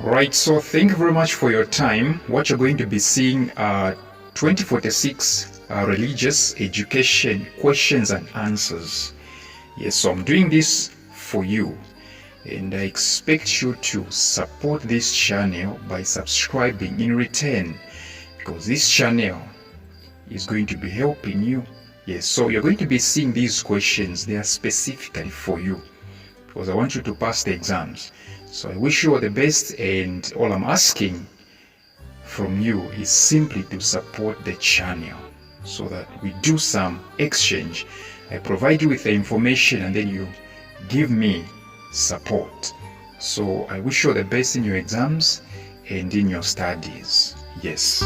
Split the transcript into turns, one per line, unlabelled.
Alright, so thank you very much for your time. What you're going to be seeing are 2046 religious education questions and answers. Yes, so I'm doing this for you, and I expect you to support this channel by subscribing in return, because this channel is going to be helping you. Yes, so you're going to be seeing these questions. They are specifically for you, because I want you to pass the exams. So I wish you all the best, and all I'm asking from you is simply to support the channel so that we do some exchange. I provide you with the information and then you give me support. So I wish you all the best in your exams and in your studies. Yes.